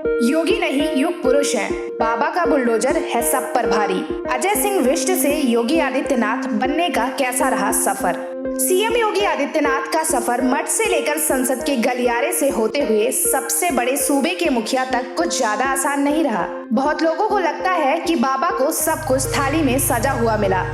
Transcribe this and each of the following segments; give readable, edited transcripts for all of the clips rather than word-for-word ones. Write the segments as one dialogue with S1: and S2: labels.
S1: योगी नहीं युग पुरुष हैं। बाबा का बुलडोजर है सब पर भारी। अजय सिंह विष्ट से योगी आदित्यनाथ बनने का कैसा रहा सफर। सीएम योगी आदित्यनाथ का सफर मठ से लेकर संसद के गलियारे से होते हुए सबसे बड़े सूबे के मुखिया तक कुछ ज्यादा आसान नहीं रहा। बहुत लोगों को लगता है कि बाबा को सब कुछ थाली में सजा हुआ मिला,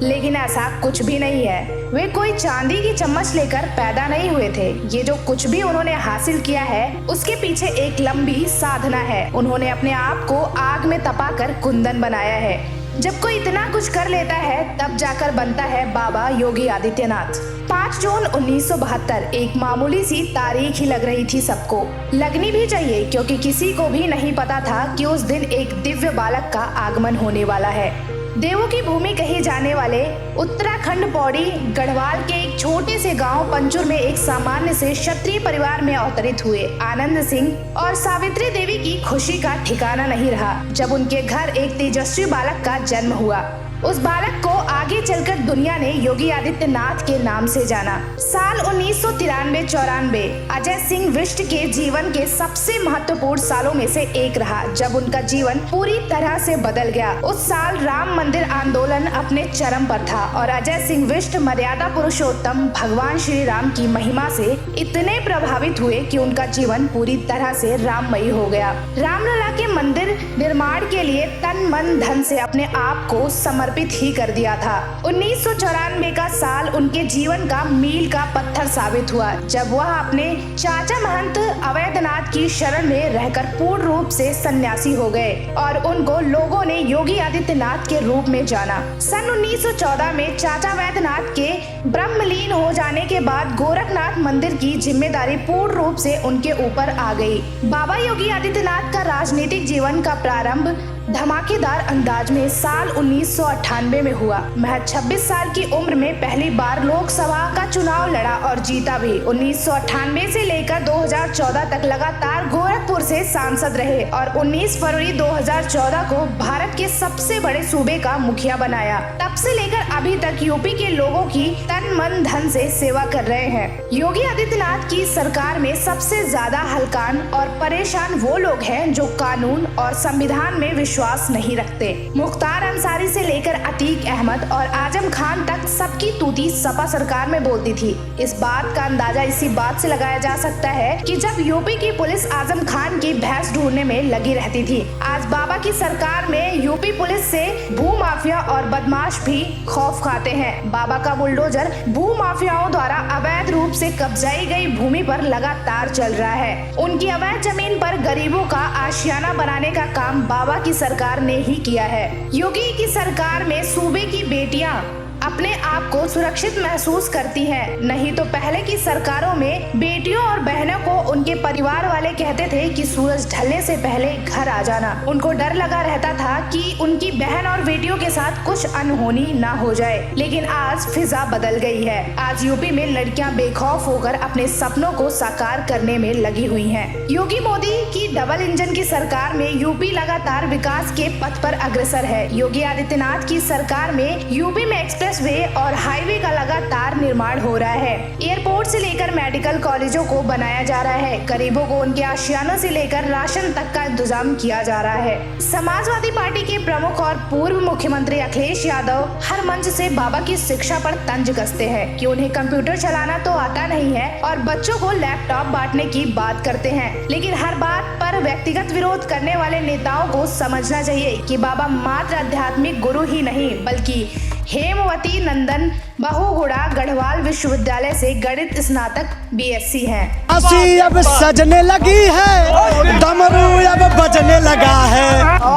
S1: लेकिन ऐसा कुछ भी नहीं है। वे कोई चांदी की चम्मच लेकर पैदा नहीं हुए थे। ये जो कुछ भी उन्होंने हासिल किया है उसके पीछे एक लंबी साधना है। उन्होंने अपने आप को आग में तपाकर कुंदन बनाया है। जब कोई इतना कुछ कर लेता है तब जाकर बनता है बाबा योगी आदित्यनाथ। 5 जून 1972 एक मामूली सी तारीख ही लग रही थी सबको। लगनी भी चाहिए, क्योंकि किसी को भी नहीं पता था कि उस दिन एक दिव्य बालक का आगमन होने वाला है। देवों की भूमि कही जाने वाले उत्तराखंड पौड़ी गढ़वाल के एक छोटे से गांव पंचुर में एक सामान्य से क्षत्रिय परिवार में अवतरित हुए आनंद सिंह और सावित्री देवी की खुशी का ठिकाना नहीं रहा जब उनके घर एक तेजस्वी बालक का जन्म हुआ। उस बालक को आगे चलकर दुनिया ने योगी आदित्यनाथ के नाम से जाना। साल 1993-94 अजय सिंह विष्ट के जीवन के सबसे महत्वपूर्ण सालों में से एक रहा, जब उनका जीवन पूरी तरह से बदल गया। उस साल राम मंदिर आंदोलन अपने चरम पर था और अजय सिंह विष्ट मर्यादा पुरुषोत्तम भगवान श्री राम की महिमा से इतने प्रभावित हुए कि उनका जीवन पूरी तरह से राममयी हो गया। रामलला के मंदिर निर्माण के लिए तन मन धन से अपने आप को समर्पित ही कर दिया था। 1994 का साल उनके जीवन का मील का पत्थर साबित हुआ, जब वह अपने चाचा महंत अवैधनाथ की शरण में रहकर पूर्ण रूप से सन्यासी हो गए और उनको लोगों ने योगी आदित्यनाथ के रूप में जाना। सन 1914 में चाचा वैद्यनाथ के ब्रह्मलीन हो जाने के बाद गोरखनाथ मंदिर की जिम्मेदारी पूर्ण रूप से उनके ऊपर आ गई। बाबा योगी आदित्यनाथ का राजनीतिक जीवन का प्रारंभ धमाकेदार अंदाज में साल 1998 में हुआ। महज 26 साल की उम्र में पहली बार लोकसभा का चुनाव लड़ा और जीता भी। 1998 से लेकर 2014 तक लगातार गोरखपुर से सांसद रहे और 19 फरवरी 2014 को भारत के सबसे बड़े सूबे का मुखिया बनाया। तब से लेकर अभी तक यूपी के लोगों की तन मन धन से सेवा कर रहे हैं। योगी आदित्यनाथ की सरकार में सबसे ज्यादा हलकान और परेशान वो लोग हैं जो कानून और संविधान में विश्वास नहीं रखते। मुख्तार अंसारी से लेकर अतीक अहमद और आजम खान तक सबकी तूती सपा सरकार में बोलती थी। इस बात का अंदाजा इसी बात से लगाया जा सकता है कि जब यूपी की पुलिस आजम खान की भैंस ढूंढने में लगी रहती थी, आज बाबा की सरकार में यूपी पुलिस से भू माफिया और बदमाश भी खौफ खाते हैं। बाबा का बुलडोजर भू माफियाओं द्वारा अवैध रूप से कब्जाई गई भूमि पर लगातार चल रहा है। उनकी अवैध जमीन पर गरीबों का आशियाना बनाने का काम बाबा की सरकार ने ही किया है। योगी की सरकार में सूबे की बेटियां अपने आप को सुरक्षित महसूस करती हैं। नहीं तो पहले की सरकारों में बेटियों और बहनों को उनके परिवार वाले कहते थे कि सूरज ढलने से पहले घर आ जाना। उनको डर लगा रहता था कि उनकी बहन और बेटियों के साथ कुछ अनहोनी ना हो जाए। लेकिन आज फिजा बदल गई है। आज यूपी में लड़कियां बेखौफ होकर अपने सपनों को साकार करने में लगी हुई हैं। योगी मोदी की डबल इंजन की सरकार में यूपी लगातार विकास के पथ पर अग्रसर है। योगी आदित्यनाथ की सरकार में यूपी में एक्सप्रेस वे और हाईवे का लगातार निर्माण हो रहा है। एयरपोर्ट से लेकर मेडिकल कॉलेजों को बनाया जा रहा है। गरीबों को उनके आशियानों से लेकर राशन तक का इंतजाम किया जा रहा है। समाजवादी पार्टी के प्रमुख और पूर्व मुख्यमंत्री अखिलेश यादव हर मंच से बाबा की शिक्षा पर तंज कसते हैं कि उन्हें कंप्यूटर चलाना तो आता नहीं है और बच्चों को लैपटॉप बांटने की बात करते हैं। लेकिन हर बात पर व्यक्तिगत विरोध करने वाले नेताओं को समझना चाहिए कि बाबा मात्र आध्यात्मिक गुरु ही नहीं, बल्कि हेमवती नंदन बहुगुणा गढ़वाल विश्वविद्यालय से गणित स्नातक BSc हैं।
S2: हंसी अब सजने लगी है, डमरू अब बजने लगा है।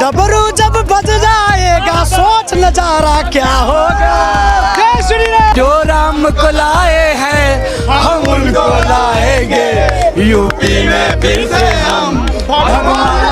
S2: डमरू जब बज जाएगा सोच नजारा क्या होगा। जो राम को लाए हैं हम उनको लाएंगे, यूपी में फिर से हम भगवान